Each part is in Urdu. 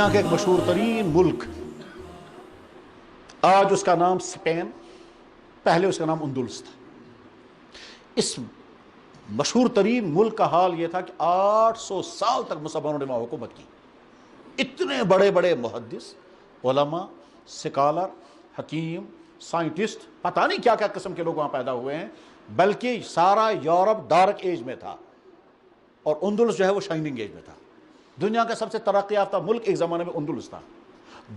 دنیا کا ایک مشہور ترین ملک، آج اس کا نام اسپین، پہلے اس کا نام اندلس تھا۔ اس مشہور ترین ملک کا حال یہ تھا کہ 800 سال تک مسلمانوں نے وہاں حکومت کی۔ اتنے بڑے بڑے محدث، علماء، سکالر، حکیم، سائنٹسٹ، پتہ نہیں کیا کیا قسم کے لوگ وہاں پیدا ہوئے ہیں، بلکہ سارا یورپ ڈارک ایج میں تھا اور اندلس جو ہے وہ شائننگ ایج میں تھا۔ دنیا کا سب سے ترقی یافتہ ملک ایک زمانے میں اندلس تھا۔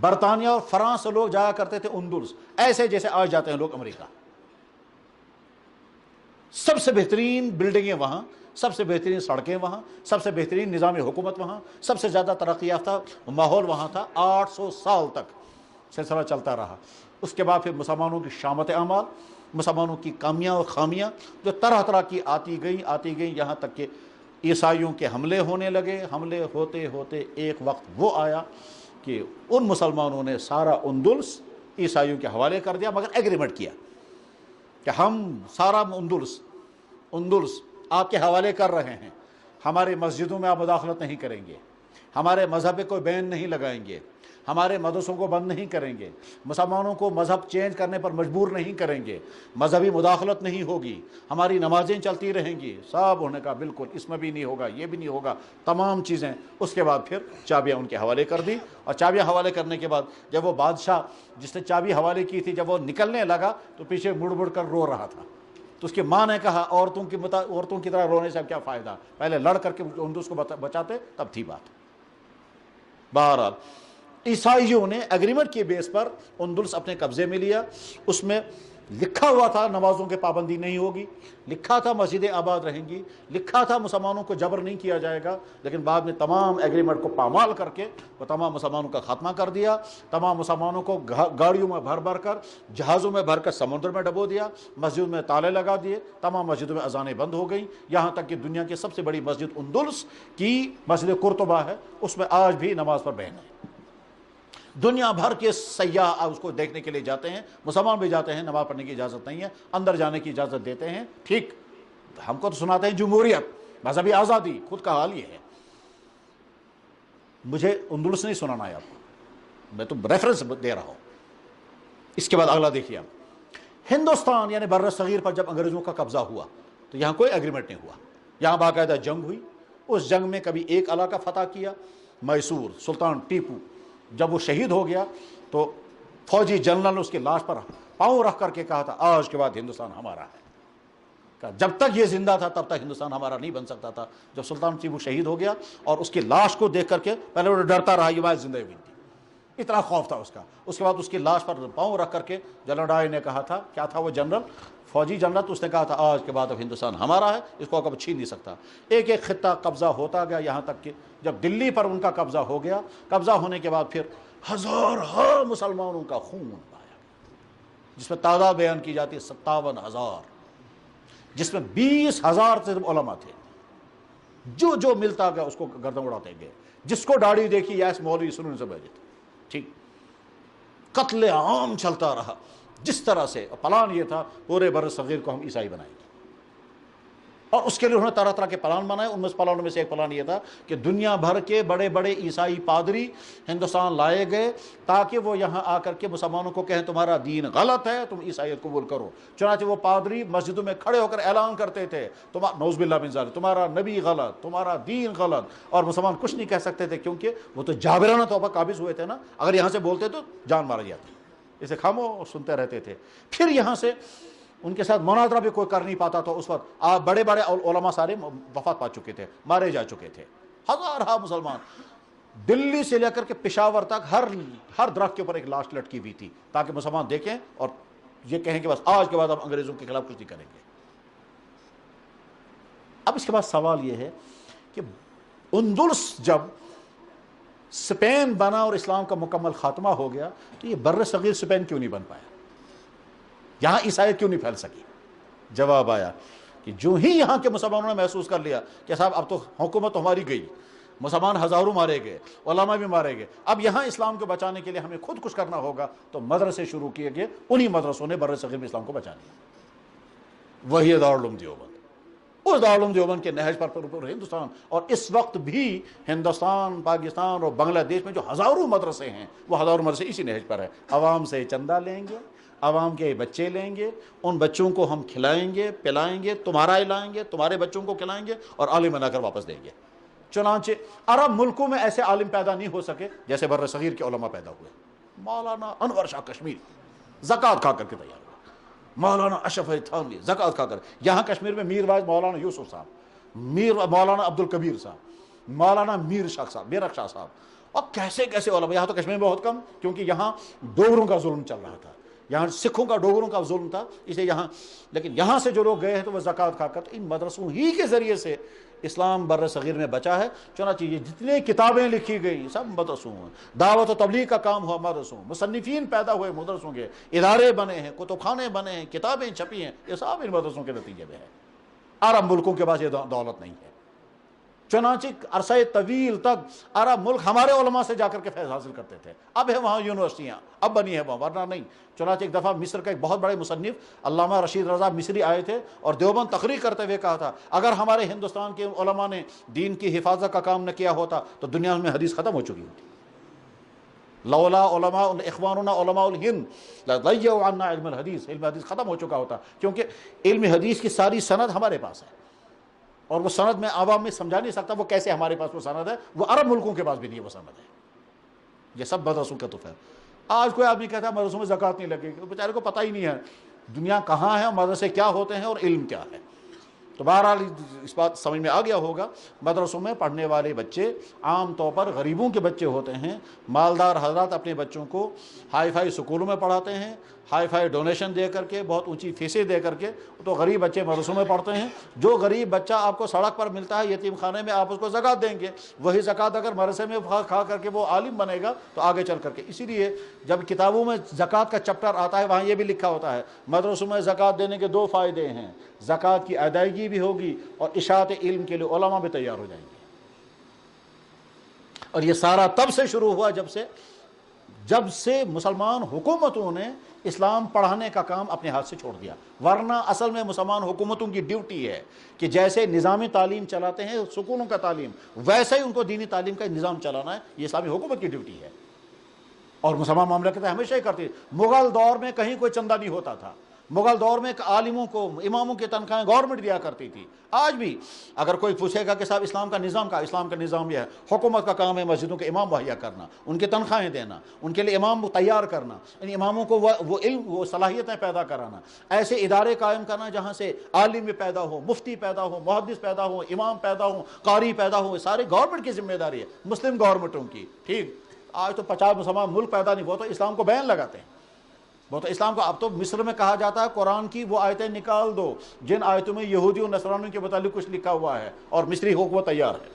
برطانیہ اور فرانس سے لوگ جایا کرتے تھے اندلس، ایسے جیسے آج جاتے ہیں لوگ امریکہ۔ سب سے بہترین بلڈنگیں وہاں، سب سے بہترین سڑکیں وہاں، سب سے بہترین نظام حکومت وہاں، سب سے زیادہ ترقی یافتہ ماحول وہاں تھا۔ 800 سال تک سلسلہ چلتا رہا۔ اس کے بعد پھر مسلمانوں کی شامت اعمال، مسلمانوں کی کامیاں اور خامیاں جو طرح طرح کی آتی گئیں، یہاں تک کہ عیسائیوں کے حملے ہونے لگے۔ حملے ہوتے ہوتے ایک وقت وہ آیا کہ ان مسلمانوں نے سارا اندلس عیسائیوں کے حوالے کر دیا، مگر ایگریمنٹ کیا کہ ہم سارا اندلس آپ کے حوالے کر رہے ہیں، ہماری مسجدوں میں آپ مداخلت نہیں کریں گے، ہمارے مذہب پہ کوئی بین نہیں لگائیں گے، ہمارے مدرسوں کو بند نہیں کریں گے، مسلمانوں کو مذہب چینج کرنے پر مجبور نہیں کریں گے، مذہبی مداخلت نہیں ہوگی، ہماری نمازیں چلتی رہیں گی۔ سب ہونے کا بالکل، اس میں بھی نہیں ہوگا، یہ بھی نہیں ہوگا، تمام چیزیں۔ اس کے بعد پھر چابیاں ان کے حوالے کر دی، اور چابیاں حوالے کرنے کے بعد جب وہ بادشاہ جس نے چابی حوالے کی تھی جب وہ نکلنے لگا تو پیچھے مڑ مڑ کر رو رہا تھا۔ تو اس کی ماں نے کہا عورتوں کی طرح رونے سے اب کیا فائدہ، پہلے لڑ کر کے اندلس کو بچاتے تب تھی بات۔ بہرحال عیسائیوں نے ایگریمنٹ کے بیس پر اندلس اپنے قبضے میں لیا۔ اس میں لکھا ہوا تھا نمازوں کے پابندی نہیں ہوگی، لکھا تھا مسجدیں آباد رہیں گی، لکھا تھا مسلمانوں کو جبر نہیں کیا جائے گا، لیکن بعد میں تمام ایگریمنٹ کو پامال کر کے وہ تمام مسلمانوں کا خاتمہ کر دیا۔ تمام مسلمانوں کو گاڑیوں میں بھر کر، جہازوں میں بھر کر سمندر میں ڈبو دیا، مسجد میں تالے لگا دیے، تمام مسجدوں میں اذانیں بند ہو گئیں، یہاں تک کہ دنیا کی سب سے بڑی مسجد اندلس کی مسجد قرطبہ ہے، اس میں آج بھی نماز پر بین ہے۔ دنیا بھر کے سیاح اس کو دیکھنے کے لیے جاتے ہیں، مسلمان بھی جاتے ہیں، نماز پڑھنے کی اجازت نہیں ہے، اندر جانے کی اجازت دیتے ہیں۔ ٹھیک، ہم کو تو سناتے ہیں جمہوریت، مذہبی آزادی، خود کا حال یہ ہے۔ مجھے اندلس نہیں سنانا ہے آپ کو، میں تو ریفرنس دے رہا ہوں۔ اس کے بعد اگلا دیکھیے آپ، ہندوستان یعنی بر صغیر پر جب انگریزوں کا قبضہ ہوا تو یہاں کوئی ایگریمنٹ نہیں ہوا، یہاں باقاعدہ جنگ ہوئی۔ اس جنگ میں کبھی ایک علاقہ فتح کیا، میسور سلطان ٹیپو جب وہ شہید ہو گیا تو فوجی جنرل نے اس کی لاش پر پاؤں رکھ کر کے کہا تھا آج کے بعد ہندوستان ہمارا ہے۔ جب تک یہ زندہ تھا تب تک ہندوستان ہمارا نہیں بن سکتا تھا۔ جب سلطان ٹیپو شہید ہو گیا اور اس کی لاش کو دیکھ کر کے پہلے وہ ڈرتا رہا، یہ بات زندہ ہوئی تھی، اتنا خوف تھا اس کا۔ اس کے بعد اس کی لاش پر پاؤں رکھ کر کے جنرل ڈائر نے کہا تھا، کیا تھا وہ جنرل، فوجی جنرل، تو اس نے کہا تھا آج کے بعد اب ہندوستان ہمارا ہے، اس کو کب چھین نہیں سکتا۔ ایک ایک خطہ قبضہ ہوتا گیا، یہاں تک کہ جب دلی پر ان کا قبضہ ہو گیا، قبضہ ہونے کے بعد پھر ہزار مسلمانوں کا خون بہایا، جس میں تعداد بیان کی جاتی ہے 57,000، جس میں 20,000 سے علماء تھے۔ جو ملتا گیا اس کو گردن اڑاتے گئے، جس کو داڑھی دیکھی یس مولوی سنن سے بیٹھے تھے۔ ٹھیک، قتل عام چلتا رہا۔ جس طرح سے پلان یہ تھا پورے بر صغیر کو ہم عیسائی بنائیں گے، اور اس کے لیے انہوں نے طرح طرح کے پلان بنائے۔ ان میں پلانوں میں سے ایک پلان یہ تھا کہ دنیا بھر کے بڑے بڑے عیسائی پادری ہندوستان لائے گئے تاکہ وہ یہاں آ کر کے مسلمانوں کو کہیں تمہارا دین غلط ہے، تم عیسائیت قبول کرو۔ چنانچہ وہ پادری مسجدوں میں کھڑے ہو کر اعلان کرتے تھے نعوذ باللہ من ذالک، تمہارا نبی غلط، تمہارا دین غلط، اور مسلمان کچھ نہیں کہہ سکتے تھے کیونکہ وہ تو جابرانہ طور پر قابض ہوئے تھے نا، اگر یہاں سے بولتے تو جان مارا جاتی، اسے خاموش سنتے رہتے تھے۔ پھر یہاں سے ان کے ساتھ مناظرہ بھی کوئی کر نہیں پاتا تو اس وقت بڑے بڑے علماء سارے وفات پا چکے تھے، مارے جا چکے تھے۔ ہزارہ مسلمان دلی سے لے کر کے پشاور تک ہر درخت کے اوپر ایک لاش لٹکی ہوئی تھی تاکہ مسلمان دیکھیں اور یہ کہیں کہ بس آج کے بعد ہم انگریزوں کے خلاف کچھ نہیں کریں گے۔ اب اس کے بعد سوال یہ ہے کہ اندلس جب اسپین بنا اور اسلام کا مکمل خاتمہ ہو گیا تو یہ بر صغیر اسپین کیوں نہیں بن پایا، یہاں عیسائیت کیوں نہیں پھیل سکی؟ جواب آیا کہ جو ہی یہاں کے مسلمانوں نے محسوس کر لیا کہ صاحب اب تو حکومت ہماری گئی، مسلمان ہزاروں مارے گئے، علماء بھی مارے گئے، اب یہاں اسلام کو بچانے کے لیے ہمیں خود کچھ کرنا ہوگا، تو مدرسے شروع کیے گئے۔ انہی مدرسوں نے بر صغیر میں اسلام کو بچا لیا، وہی دارالعلوم دیوبند۔ اس دارالعلوم دیوبند کے نہج پر پورے ہندوستان، اور اس وقت بھی ہندوستان، پاکستان اور بنگلہ دیش میں جو ہزاروں مدرسے ہیں وہ ہزاروں مدرسے اسی نہج پر ہے۔ عوام سے چندہ لیں گے، عوام کے بچے لیں گے، ان بچوں کو ہم کھلائیں گے پلائیں گے، تمہارا لائیں گے، تمہارے بچوں کو کھلائیں گے اور عالم بنا کر واپس دیں گے۔ چنانچہ عرب ملکوں میں ایسے عالم پیدا نہیں ہو سکے جیسے بر صغیر کے علماء پیدا ہوئے۔ مولانا انور شاہ کشمیری زکوٰۃ کھا کر کے تیار ہوا، مولانا اشرف علی تھانوی زکوٰۃ کھا کر، یہاں کشمیر میں میر واعظ مولانا یوسف صاحب، مولانا عبدالکبیر صاحب، مولانا میر شاہ صاحب، میرک شاہ صاحب، اور کیسے کیسے علماء۔ یہاں تو کشمیر میں بہت کم، کیونکہ یہاں ڈوگروں کا ظلم چل رہا تھا، یہاں سکھوں کا ڈوگروں کا ظلم تھا، اسے یہاں، لیکن یہاں سے جو لوگ گئے ہیں تو وہ زکوٰۃ کھا کر، ان مدرسوں ہی کے ذریعے سے اسلام بر صغیر میں بچا ہے۔ چنانچہ یہ جتنے کتابیں لکھی گئی سب مدرسوں ہیں، دعوت و تبلیغ کا کام ہوا مدرسوں، مصنفین پیدا ہوئے مدرسوں کے، ادارے بنے ہیں، کتب خانے بنے ہیں، کتابیں چھپی ہیں، یہ سب ان مدرسوں کے نتیجے میں ہے۔ عرب ملکوں کے پاس یہ دولت نہیں ہے۔ چنانچہ عرصہ طویل تک عرب ملک ہمارے علماء سے جا کر کے فیض حاصل کرتے تھے، اب ہے وہاں یونیورسٹیاں، اب بنی ہے وہاں، ورنہ نہیں۔ چنانچہ ایک دفعہ مصر کا ایک بہت بڑے مصنف علامہ رشید رضا مصری آئے تھے اور دیوبند تقریر کرتے ہوئے کہا تھا، اگر ہمارے ہندوستان کے علماء نے دین کی حفاظت کا کام نہ کیا ہوتا تو دنیا میں حدیث ختم ہو چکی ہوتی۔ لولا علماء اخواننا علماء الہند لضیعوا عنا علم الحدیث، علم حدیث ختم ہو چکا ہوتا، کیونکہ علم حدیث کی ساری سند ہمارے پاس ہے، اور وہ سند میں عوام میں سمجھا نہیں سکتا وہ کیسے ہمارے پاس وہ سند ہے، وہ عرب ملکوں کے پاس بھی نہیں وہ سند ہے۔ یہ سب مدرسوں کا تحفہ ہے۔ آج کوئی آدمی کہتا ہے مدرسوں میں زکوٰۃ نہیں لگے گی، بیچارے کو پتہ ہی نہیں ہے دنیا کہاں ہے، مدرسے کیا ہوتے ہیں اور علم کیا ہے۔ تو بہرحال اس بات سمجھ میں آ گیا ہوگا، مدرسوں میں پڑھنے والے بچے عام طور پر غریبوں کے بچے ہوتے ہیں۔ مالدار حضرات اپنے بچوں کو ہائی فائی سکولوں میں پڑھاتے ہیں، ہائی فائی ڈونیشن دے کر کے، بہت اونچی فیسیں دے کر کے، تو غریب بچے مدرسوں میں پڑھتے ہیں۔ جو غریب بچہ آپ کو سڑک پر ملتا ہے یتیم خانے میں، آپ اس کو زکوٰۃ دیں گے، وہی زکوٰۃ اگر مدرسے میں کھا کر کے وہ عالم بنے گا تو آگے چل کر کے، اسی لیے جب کتابوں میں زکوٰۃ کا چپٹر آتا ہے وہاں یہ بھی لکھا ہوتا ہے مدرسوں میں زکوٰۃ دینے کے 2 فائدے ہیں، زکوٰۃ کی ادائیگی بھی ہوگی اور اشاعت علم کے لیے علماء بھی تیار ہو جائیں گے۔ اور یہ سارا تب سے شروع ہوا جب سے مسلمان حکومتوں نے اسلام پڑھانے کا کام اپنے ہاتھ سے چھوڑ دیا، ورنہ اصل میں مسلمان حکومتوں کی ڈیوٹی ہے کہ جیسے نظامی تعلیم چلاتے ہیں سکولوں کا تعلیم، ویسے ہی ان کو دینی تعلیم کا نظام چلانا ہے، یہ اسلامی حکومت کی ڈیوٹی ہے۔ اور مسلمان مملکتیں ہمیشہ ہی کرتی، مغل دور میں کہیں کوئی چندہ نہیں ہوتا تھا، مغل دور میں عالموں کو اماموں کی تنخواہیں گورنمنٹ دیا کرتی تھی۔ آج بھی اگر کوئی پوچھے گا کہ صاحب اسلام کا نظام یہ ہے، حکومت کا کام ہے مسجدوں کے امام مہیا کرنا، ان کی تنخواہیں دینا، ان کے لیے امام تیار کرنا، ان اماموں کو وہ علم وہ صلاحیتیں پیدا کرانا، ایسے ادارے قائم کرنا جہاں سے عالم پیدا ہو، مفتی پیدا ہو، محدث پیدا ہو، امام پیدا ہو، قاری پیدا ہو، سارے گورنمنٹ کی ذمہ داری ہے، مسلم گورنمنٹوں کی۔ ٹھیک، آج تو 50 مسلمان ملک پیدا نہیں، وہ تو اسلام کو بین لگاتے ہیں، وہ تو اسلام کو، اب تو مصر میں کہا جاتا ہے قرآن کی وہ آیتیں نکال دو جن آیتوں میں یہودی و نصرانیوں کے متعلق کچھ لکھا ہوا ہے، اور مصری حکومت تیار ہے،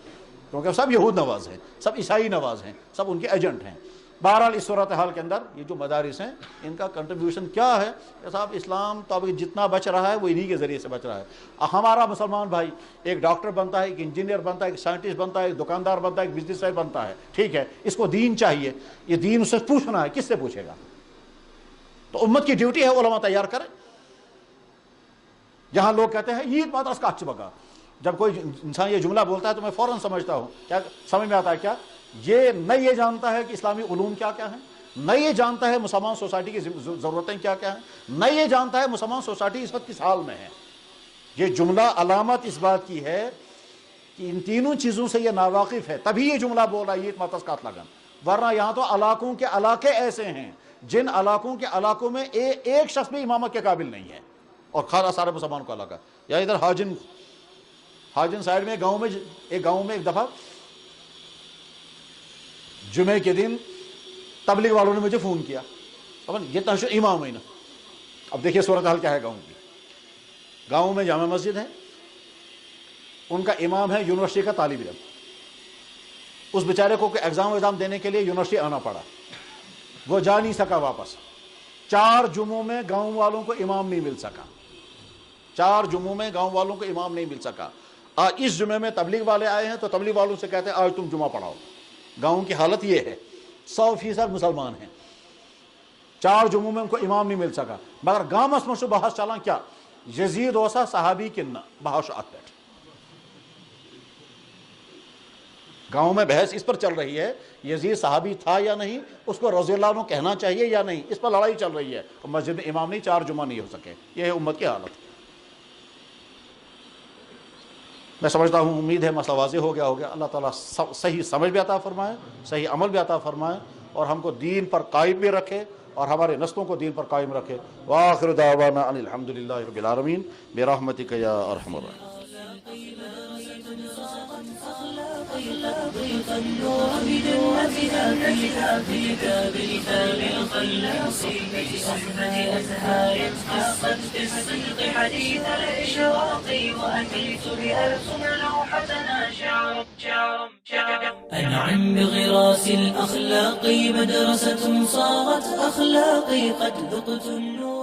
کیونکہ سب یہود نواز ہیں، سب عیسائی نواز ہیں، سب ان کے ایجنٹ ہیں۔ بہرحال اس صورتحال کے اندر یہ جو مدارس ہیں ان کا کنٹریبیوشن کیا ہے کہ صاحب اسلام تو اب جتنا بچ رہا ہے وہ انہی کے ذریعے سے بچ رہا ہے۔ ہمارا مسلمان بھائی ایک ڈاکٹر بنتا ہے، ایک انجینئر بنتا ہے، ایک سائنٹسٹ بنتا ہے، ایک دکاندار بنتا ہے، ایک بزنس مین بنتا ہے، ٹھیک ہے، اس کو دین چاہیے، یہ دین اسے پوچھنا ہے، کس سے پوچھے گا؟ تو امت کی ڈیوٹی ہے علماء تیار کریں۔ یہاں لوگ کہتے ہیں عید مدرس کا اچھ بگا، جب کوئی انسان یہ جملہ بولتا ہے تو میں فوراً سمجھتا ہوں، کیا سمجھ میں آتا ہے کیا؟ یہ نہ یہ جانتا ہے کہ اسلامی علوم کیا کیا ہیں، نہ یہ جانتا ہے مسلمان سوسائٹی کی ضرورتیں کیا کیا ہیں، نہ یہ جانتا ہے مسلمان سوسائٹی اس وقت کس حال میں ہے۔ یہ جملہ علامت اس بات کی ہے کہ ان تینوں چیزوں سے یہ ناواقف ہے، تبھی یہ جملہ بول رہا ہے عید مدرس کا لگن، ورنہ یہاں تو علاقوں کے علاقے ایسے ہیں جن علاقوں میں ایک شخص بھی امامت کے قابل نہیں ہے، اور کھانا سارے مسلمان کو علاقہ۔ یا ادھر حاجن سائڈ میں ایک گاؤں میں ایک دفعہ جمعے کے دن تبلیغ والوں نے مجھے فون کیا، یہ تشہیر امام ہے نا۔ اب دیکھیے صورتحال کیا ہے گاؤں کی۔ گاؤں میں جامع مسجد ہے، ان کا امام ہے یونیورسٹی کا طالب علم، اس بیچارے کو ایگزام دینے کے لیے یونیورسٹی آنا پڑا، وہ جا نہیں سکا واپس۔ 4 جمعوں میں گاؤں والوں کو امام نہیں مل سکا، 4 جمعوں میں گاؤں والوں کو امام نہیں مل سکا۔ اس جمعے میں تبلیغ والے آئے ہیں تو تبلیغ والوں سے کہتے ہیں آج تم جمعہ پڑھاؤ۔ گاؤں کی حالت یہ ہے، 100% مسلمان ہیں، 4 جمعوں میں ان کو امام نہیں مل سکا، مگر گامس مشو بحث چلان کیا یزید اوسا صحابی کن بحث ات پہ گاؤں میں بحث اس پر چل رہی ہے یزید صحابی تھا یا نہیں، اس کو رضی اللہ عنہ کہنا چاہیے یا نہیں، اس پر لڑائی چل رہی ہے. مسجد میں امام نہیں، 4 جمعہ نہیں ہو سکے. یہ ہے امت کی حالت. میں سمجھتا ہوں، امید ہے مسئلہ واضح ہو گیا. اللہ تعالیٰ صحیح سمجھ بھی عطا فرمائے، صحیح عمل بھی عطا فرمائے، اور ہم کو دین پر قائم بھی رکھے اور ہمارے نسلوں کو دین پر قائم رکھے. وآخر دعوانا ان الحمدللہ رب العالمین برحمتک یا ارحم الراحمین. النور بجنتها في كتاب الفم الخلاص بصحبة أزهار قصت بالصدق حديث الإشراق وأتيت بألسن لوحتنا شعر أنعم بغراس الأخلاق مدرسة صارت أخلاقي قد ذقت النور